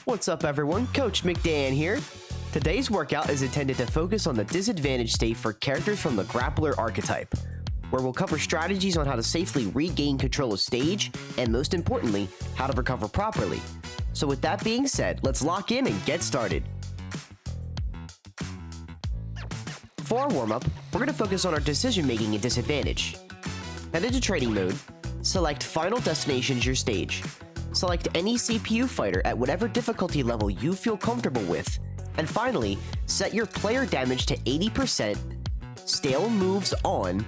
What's up everyone, Coach MccDann here. Today's workout is intended to focus on the disadvantage state for characters from the Grappler archetype, where we'll cover strategies on how to safely regain control of stage, and most importantly, how to recover properly. So with that being said, let's lock in and get started. For our warm-up, we're going to focus on our decision-making and disadvantage. Head into training mode, select Final Destination as your stage. Select any CPU fighter at whatever difficulty level you feel comfortable with. And finally, set your player damage to 80%, stale moves on,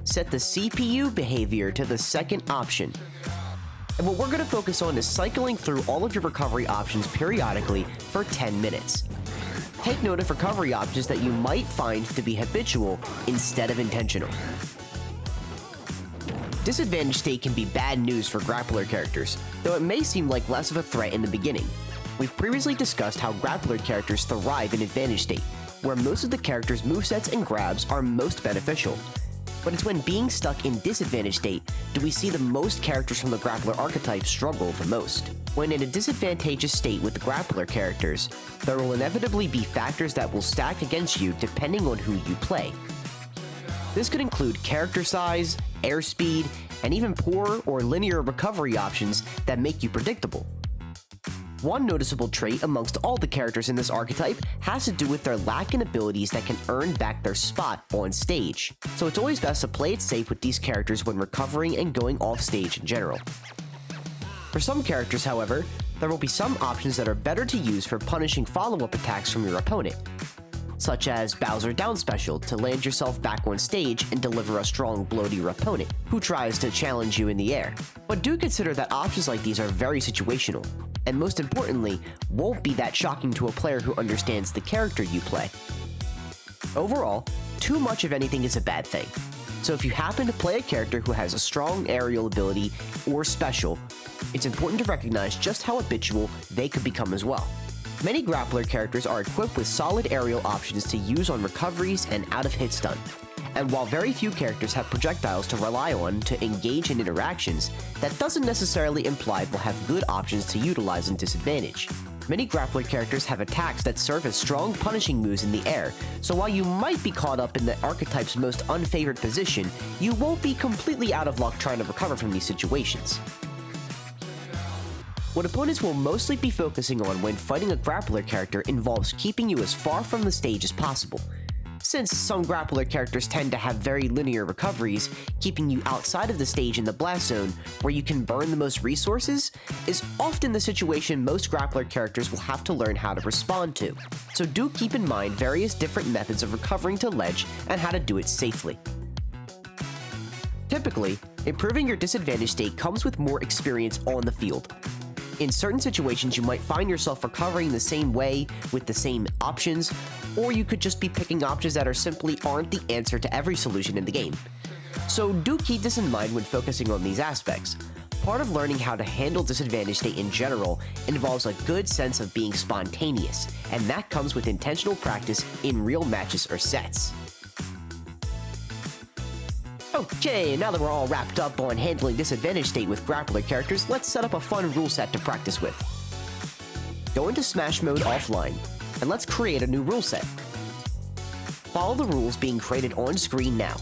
set the CPU behavior to the second option. And what we're going to focus on is cycling through all of your recovery options periodically for 10 minutes. Take note of recovery options that you might find to be habitual instead of intentional. Disadvantage state can be bad news for Grappler characters, though it may seem like less of a threat in the beginning. We've previously discussed how Grappler characters thrive in advantage state, where most of the characters' movesets and grabs are most beneficial. But it's when being stuck in disadvantage state do we see the most characters from the Grappler archetype struggle the most. When in a disadvantageous state with the Grappler characters, there will inevitably be factors that will stack against you depending on who you play. This could include character size, airspeed, and even poor or linear recovery options that make you predictable. One noticeable trait amongst all the characters in this archetype has to do with their lack in abilities that can earn back their spot on stage, so it's always best to play it safe with these characters when recovering and going off stage in general. For some characters, however, there will be some options that are better to use for punishing follow-up attacks from your opponent, such as Bowser Down Special to land yourself back on stage and deliver a strong blow to your opponent, who tries to challenge you in the air. But do consider that options like these are very situational, and most importantly, won't be that shocking to a player who understands the character you play. Overall, too much of anything is a bad thing, so if you happen to play a character who has a strong aerial ability or special, it's important to recognize just how habitual they could become as well. Many Grappler characters are equipped with solid aerial options to use on recoveries and out-of-hit stun, and while very few characters have projectiles to rely on to engage in interactions, that doesn't necessarily imply they'll have good options to utilize in disadvantage. Many Grappler characters have attacks that serve as strong punishing moves in the air, so while you might be caught up in the archetype's most unfavored position, you won't be completely out of luck trying to recover from these situations. What opponents will mostly be focusing on when fighting a Grappler character involves keeping you as far from the stage as possible. Since some Grappler characters tend to have very linear recoveries, keeping you outside of the stage in the blast zone, where you can burn the most resources, is often the situation most Grappler characters will have to learn how to respond to. So do keep in mind various different methods of recovering to ledge and how to do it safely. Typically, improving your disadvantage state comes with more experience on the field. In certain situations, you might find yourself recovering the same way with the same options, or you could just be picking options that simply aren't the answer to every solution in the game. So do keep this in mind when focusing on these aspects. Part of learning how to handle disadvantage state in general involves a good sense of being spontaneous, and that comes with intentional practice in real matches or sets. Okay, now that we're all wrapped up on handling disadvantage state with Grappler characters, let's set up a fun rule set to practice with. Go into Smash Mode offline, and let's create a new rule set. Follow the rules being created on screen now.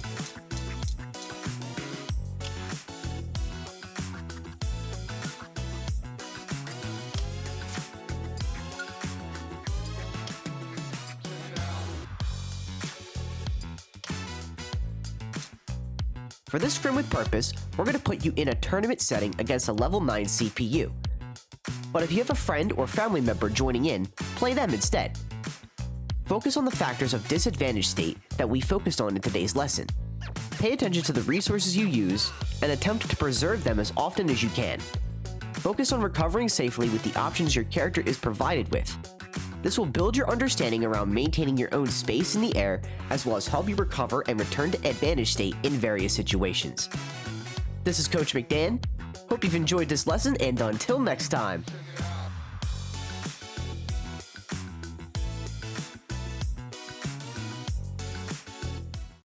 For this scrim with purpose, we're going to put you in a tournament setting against a level 9 CPU. But if you have a friend or family member joining in, play them instead. Focus on the factors of disadvantage state that we focused on in today's lesson. Pay attention to the resources you use, and attempt to preserve them as often as you can. Focus on recovering safely with the options your character is provided with. This will build your understanding around maintaining your own space in the air, as well as help you recover and return to advantage state in various situations. This is Coach MccDann. Hope you've enjoyed this lesson, and until next time.